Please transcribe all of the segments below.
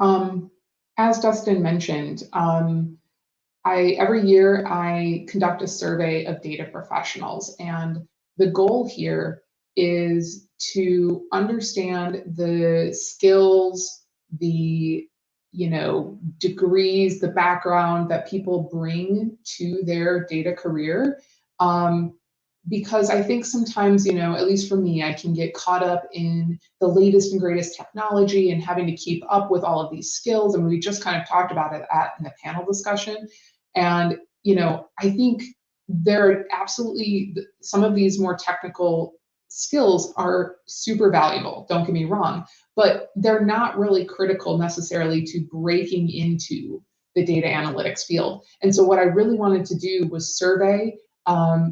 Um, as Dustin mentioned, every year I conduct a survey of data professionals, and the goal here is to understand the skills, the degrees, the background that people bring to their data career. Um, because I think sometimes, at least for me, I can get caught up in the latest and greatest technology and having to keep up with all of these skills. And we just kind of talked about it in the panel discussion. And, I think there are absolutely some of these more technical skills are super valuable, don't get me wrong, but they're not really critical necessarily to breaking into the data analytics field. And so what I really wanted to do was survey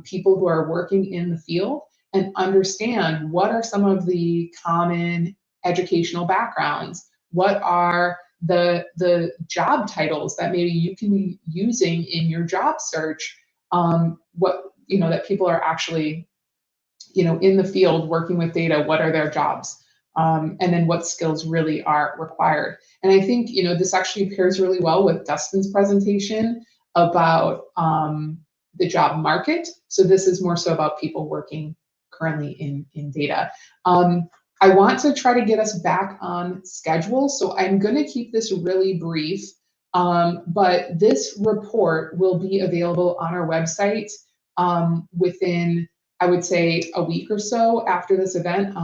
people who are working in the field and understand what are some of the common educational backgrounds, what are the job titles that maybe you can be using in your job search, what that people are actually in the field working with data, what are their jobs, and then what skills really are required. And I think this actually pairs really well with Dustin's presentation about the job market. So this is more so about people working currently in data. I want to try to get us back on schedule, so I'm going to keep this really brief. But this report will be available on our website within, I would say, a week or so after this event.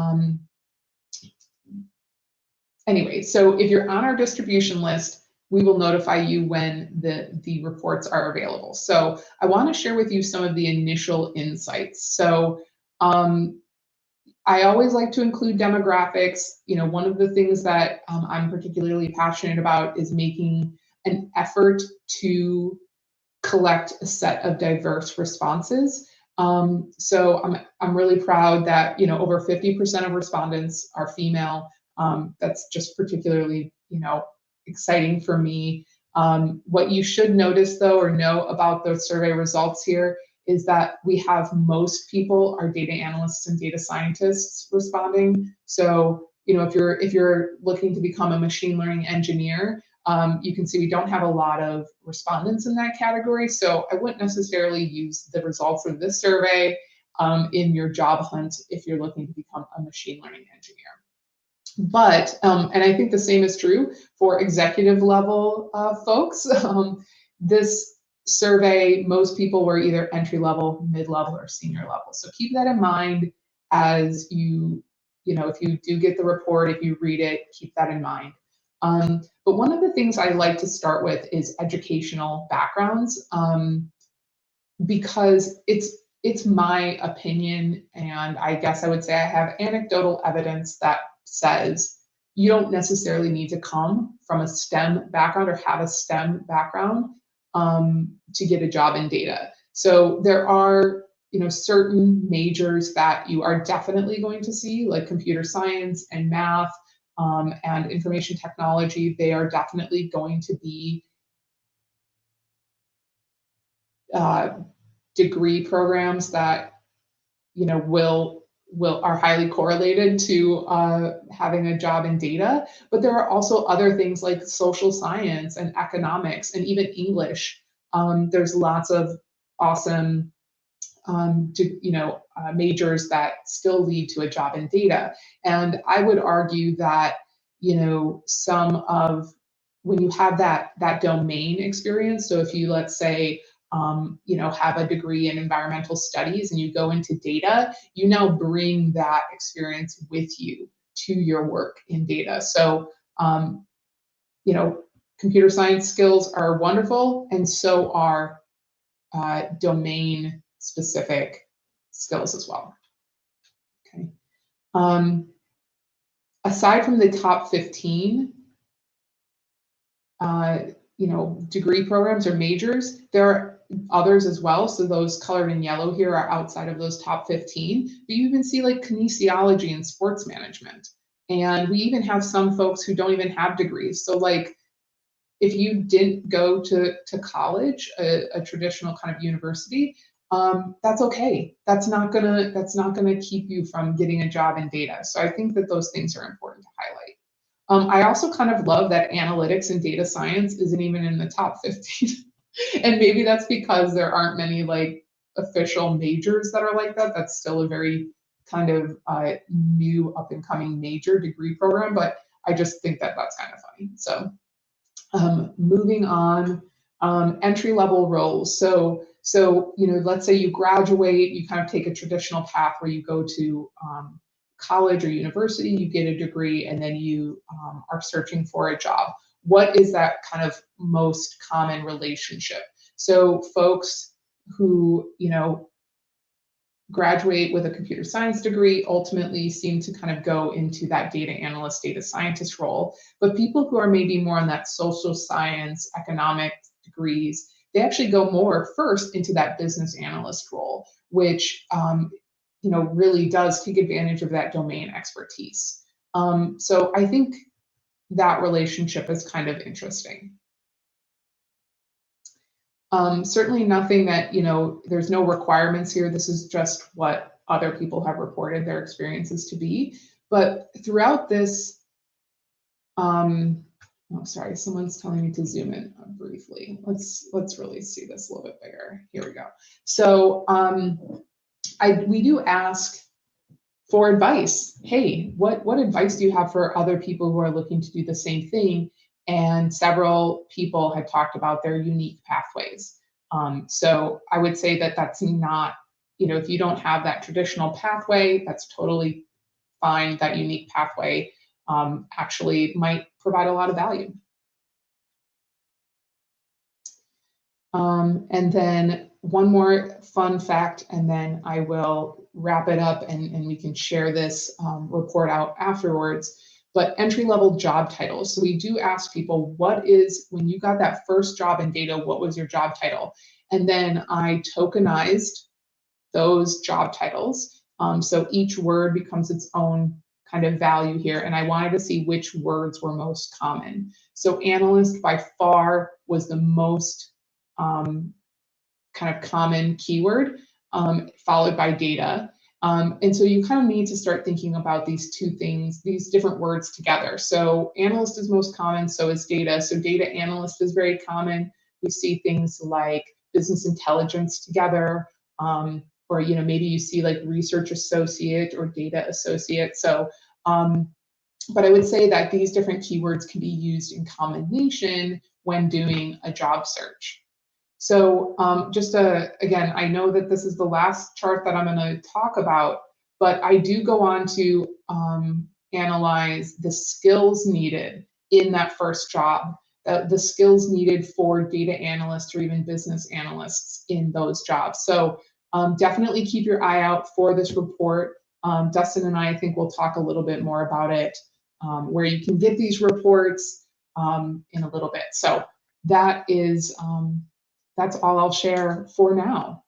Anyway, so if you're on our distribution list, we will notify you when the reports are available. So I want to share with you some of the initial insights. So I always like to include demographics. One of the things that I'm particularly passionate about is making an effort to collect a set of diverse responses. So I'm really proud that over 50% of respondents are female. That's just particularly exciting for me. What you should notice though, or know about the survey results here, is that we have most people are data analysts and data scientists responding. So if you're looking to become a machine learning engineer, you can see we don't have a lot of respondents in that category. So I wouldn't necessarily use the results of this survey in your job hunt if you're looking to become a machine learning engineer. But, and I think the same is true for executive level folks. This survey, most people were either entry level, mid level, or senior level. So keep that in mind as if you do get the report, if you read it, keep that in mind. But one of the things I like to start with is educational backgrounds, because it's my opinion, and I guess I would say I have anecdotal evidence that says you don't necessarily need to come from a STEM background or have a STEM background to get a job in data. So there are certain majors that you are definitely going to see, like computer science and math and information technology. They are definitely going to be degree programs that are highly correlated to having a job in data. But there are also other things like social science and economics and even English. There's lots of awesome majors that still lead to a job in data. And I would argue that some of when you have that domain experience. So if you, let's say, have a degree in environmental studies and you go into data, you now bring that experience with you to your work in data. So, computer science skills are wonderful, and so are domain specific skills as well. Okay. Aside from the top 15, degree programs or majors, there are others as well. So those colored in yellow here are outside of those top 15. But you even see like kinesiology and sports management. And we even have some folks who don't even have degrees. So like if you didn't go to college, a traditional kind of university, that's okay. That's not gonna keep you from getting a job in data. So I think that those things are important to highlight. I also kind of love that analytics and data science isn't even in the top 15. And maybe that's because there aren't many like official majors that are like that. That's still a very kind of new up and coming major degree program, but I just think that that's kind of funny. So moving on, entry level roles. So let's say you graduate, you kind of take a traditional path where you go to college or university, you get a degree, and then you are searching for a job. What is that kind of most common relationship? So folks who graduate with a computer science degree ultimately seem to kind of go into that data analyst, data scientist role. But people who are maybe more on that social science, economic degrees, they actually go more first into that business analyst role, which really does take advantage of that domain expertise. So I think that relationship is kind of interesting. Certainly nothing that, there's no requirements here. This is just what other people have reported their experiences to be. But throughout this, oh, sorry, someone's telling me to zoom in briefly. Let's really see this a little bit bigger. Here we go. So we do ask for advice. Hey, what advice do you have for other people who are looking to do the same thing? And several people had talked about their unique pathways. So I would say that that's not, if you don't have that traditional pathway, that's totally fine. That unique pathway actually might provide a lot of value. And then one more fun fact, and then I will wrap it up and we can share this report out afterwards. But entry-level job titles. So we do ask people, when you got that first job in data, what was your job title? And then I tokenized those job titles. So each word becomes its own kind of value here. And I wanted to see which words were most common. So analyst by far was the most kind of common keyword, followed by data. And so you kind of need to start thinking about these two things, these different words together. So analyst is most common, so is data. So data analyst is very common. We see things like business intelligence together, or maybe you see like research associate or data associate. So, but I would say that these different keywords can be used in combination when doing a job search. So again, I know that this is the last chart that I'm going to talk about, but I do go on to analyze the skills needed in that first job, the skills needed for data analysts or even business analysts in those jobs. So definitely keep your eye out for this report. Dustin and I think we'll talk a little bit more about it, where you can get these reports in a little bit. So that is that's all I'll share for now.